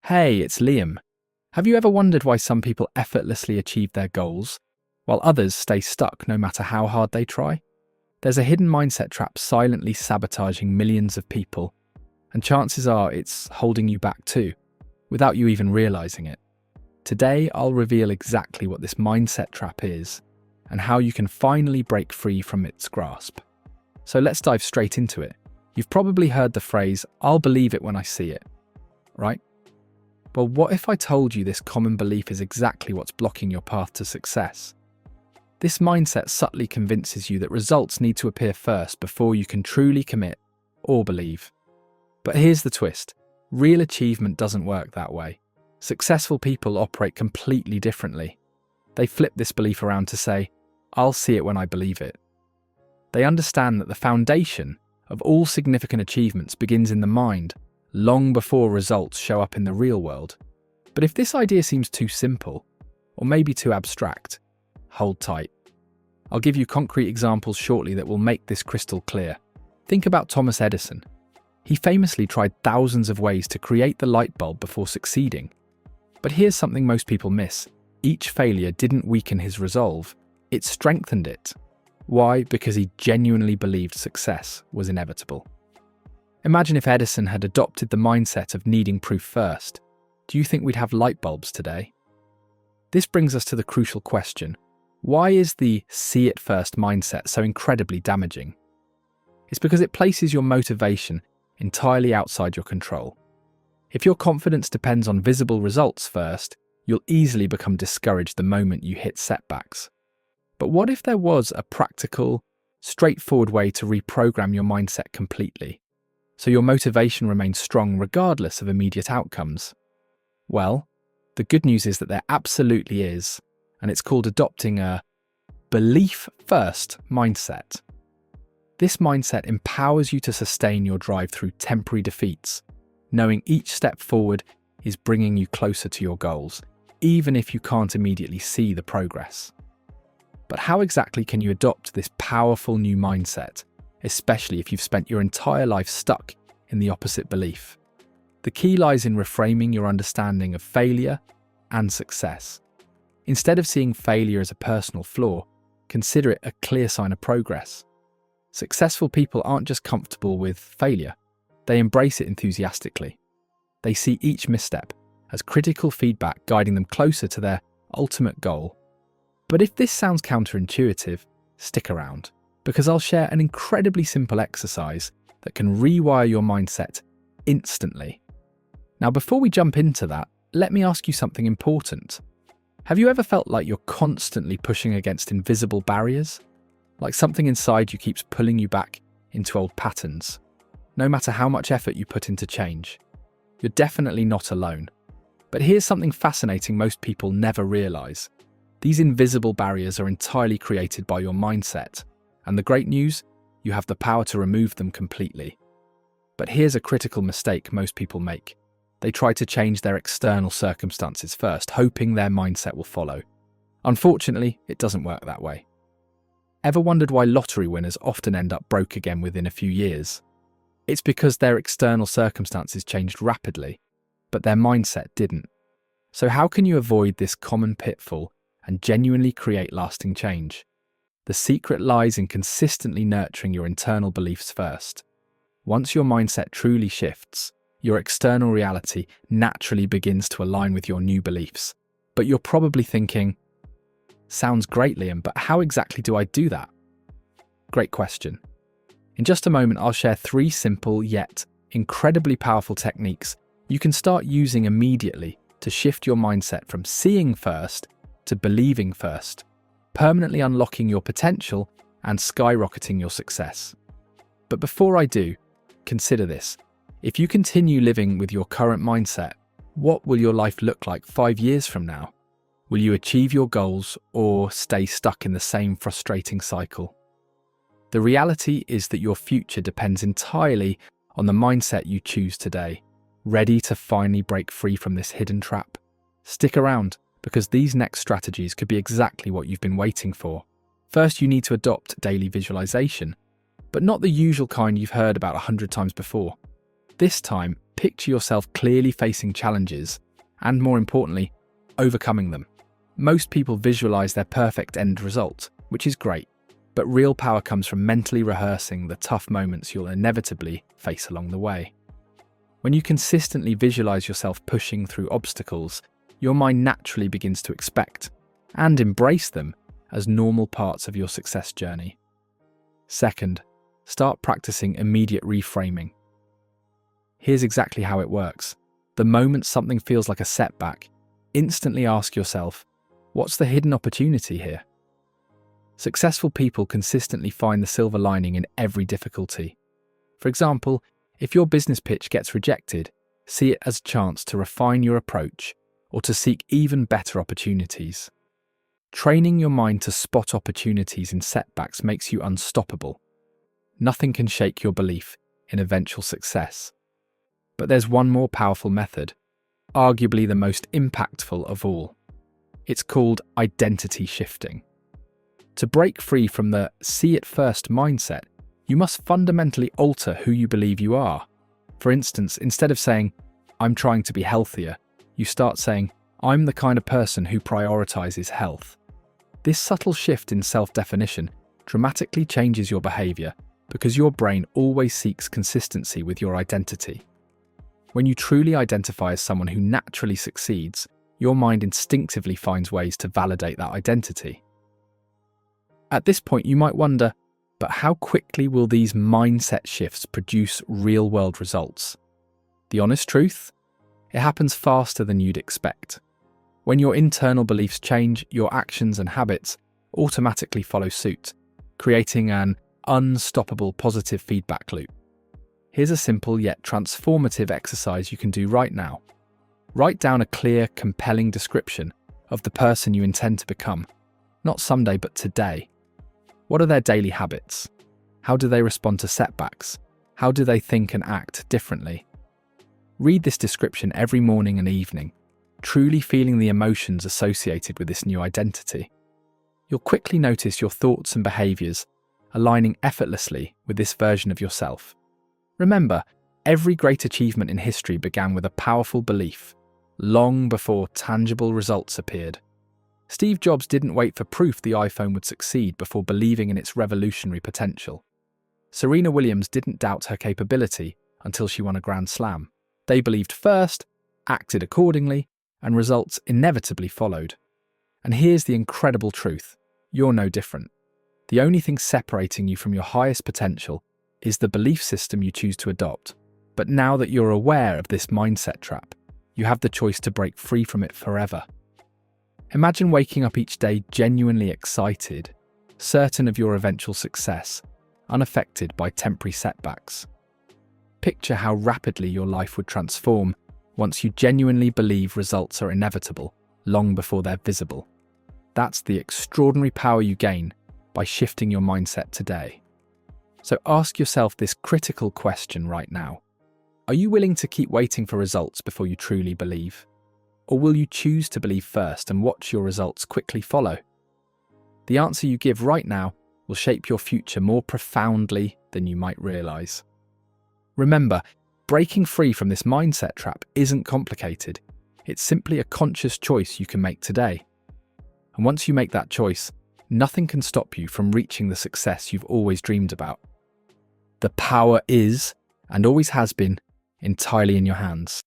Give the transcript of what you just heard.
Hey, it's Liam. Have you ever wondered why some people effortlessly achieve their goals, while others stay stuck no matter how hard they try? There's a hidden mindset trap silently sabotaging millions of people, and chances are it's holding you back too, without you even realizing it. Today, I'll reveal exactly what this mindset trap is, and how you can finally break free from its grasp. So let's dive straight into it. You've probably heard the phrase, "I'll believe it when I see it," right? Well, what if I told you this common belief is exactly what's blocking your path to success? This mindset subtly convinces you that results need to appear first before you can truly commit or believe. But here's the twist. Real achievement doesn't work that way. Successful people operate completely differently. They flip this belief around to say, "I'll see it when I believe it." They understand that the foundation of all significant achievements begins in the mind, long before results show up in the real world. But if this idea seems too simple, or maybe too abstract, hold tight. I'll give you concrete examples shortly that will make this crystal clear. Think about Thomas Edison. He famously tried thousands of ways to create the light bulb before succeeding. But here's something most people miss. Each failure didn't weaken his resolve, it strengthened it. Why? Because he genuinely believed success was inevitable. Imagine if Edison had adopted the mindset of needing proof first. Do you think we'd have light bulbs today? This brings us to the crucial question. Why is the see it first mindset so incredibly damaging? It's because it places your motivation entirely outside your control. If your confidence depends on visible results first, you'll easily become discouraged the moment you hit setbacks. But what if there was a practical, straightforward way to reprogram your mindset completely, so your motivation remains strong regardless of immediate outcomes? Well, the good news is that there absolutely is, and it's called adopting a belief-first mindset. This mindset empowers you to sustain your drive through temporary defeats, knowing each step forward is bringing you closer to your goals, even if you can't immediately see the progress. But how exactly can you adopt this powerful new mindset, especially if you've spent your entire life stuck in the opposite belief? The key lies in reframing your understanding of failure and success. Instead of seeing failure as a personal flaw, consider it a clear sign of progress. Successful people aren't just comfortable with failure, they embrace it enthusiastically. They see each misstep as critical feedback guiding them closer to their ultimate goal. But if this sounds counterintuitive, stick around, because I'll share an incredibly simple exercise that can rewire your mindset instantly. Now, before we jump into that, let me ask you something important. Have you ever felt like you're constantly pushing against invisible barriers? Like something inside you keeps pulling you back into old patterns, no matter how much effort you put into change? You're definitely not alone. But here's something fascinating most people never realize. These invisible barriers are entirely created by your mindset, and the great news, you have the power to remove them completely. But here's a critical mistake most people make. They try to change their external circumstances first, hoping their mindset will follow. Unfortunately, it doesn't work that way. Ever wondered why lottery winners often end up broke again within a few years? It's because their external circumstances changed rapidly, but their mindset didn't. So how can you avoid this common pitfall and genuinely create lasting change? The secret lies in consistently nurturing your internal beliefs first. Once your mindset truly shifts, your external reality naturally begins to align with your new beliefs. But you're probably thinking, "Sounds great, Liam, but how exactly do I do that?" Great question. In just a moment, I'll share 3 simple yet incredibly powerful techniques you can start using immediately to shift your mindset from seeing first to believing first, permanently unlocking your potential and skyrocketing your success. But before I do, consider this. If you continue living with your current mindset, what will your life look like 5 years from now? Will you achieve your goals or stay stuck in the same frustrating cycle? The reality is that your future depends entirely on the mindset you choose today. Ready to finally break free from this hidden trap? Stick around, because these next strategies could be exactly what you've been waiting for. First, you need to adopt daily visualization, but not the usual kind you've heard about 100 times before. This time, Picture yourself clearly facing challenges and, more importantly, overcoming them. Most people visualize their perfect end result, which is great, but real power comes from mentally rehearsing the tough moments you'll inevitably face along the way. When you consistently visualize yourself pushing through obstacles, your mind naturally begins to expect and embrace them as normal parts of your success journey. Second, start practicing immediate reframing. Here's exactly how it works. The moment something feels like a setback, instantly ask yourself, what's the hidden opportunity here? Successful people consistently find the silver lining in every difficulty. For example, if your business pitch gets rejected, see it as a chance to refine your approach or to seek even better opportunities. Training your mind to spot opportunities in setbacks makes you unstoppable. Nothing can shake your belief in eventual success. But there's one more powerful method, arguably the most impactful of all. It's called identity shifting. To break free from the see it first mindset, you must fundamentally alter who you believe you are. For instance, instead of saying, I'm trying to be healthier, you start saying, I'm the kind of person who prioritizes health. This subtle shift in self-definition dramatically changes your behavior because your brain always seeks consistency with your identity. When you truly identify as someone who naturally succeeds, your mind instinctively finds ways to validate that identity. At this point, you might wonder, but how quickly will these mindset shifts produce real-world results? The honest truth? It happens faster than you'd expect. When your internal beliefs change, your actions and habits automatically follow suit, creating an unstoppable positive feedback loop. Here's a simple yet transformative exercise you can do right now. Write down a clear, compelling description of the person you intend to become, not someday but today. What are their daily habits? How do they respond to setbacks? How do they think and act differently? Read this description every morning and evening, truly feeling the emotions associated with this new identity. You'll quickly notice your thoughts and behaviors aligning effortlessly with this version of yourself. Remember, every great achievement in history began with a powerful belief, long before tangible results appeared. Steve Jobs didn't wait for proof the iPhone would succeed before believing in its revolutionary potential. Serena Williams didn't doubt her capability until she won a Grand Slam. They believed first, acted accordingly, and results inevitably followed. And here's the incredible truth. You're no different. The only thing separating you from your highest potential is the belief system you choose to adopt. But now that you're aware of this mindset trap, you have the choice to break free from it forever. Imagine waking up each day genuinely excited, certain of your eventual success, unaffected by temporary setbacks. Picture how rapidly your life would transform once you genuinely believe results are inevitable long before they're visible. That's the extraordinary power you gain by shifting your mindset today. So ask yourself this critical question right now. Are you willing to keep waiting for results before you truly believe? Or will you choose to believe first and watch your results quickly follow? The answer you give right now will shape your future more profoundly than you might realize. Remember, breaking free from this mindset trap isn't complicated. It's simply a conscious choice you can make today. And once you make that choice, nothing can stop you from reaching the success you've always dreamed about. The power is, and always has been, entirely in your hands.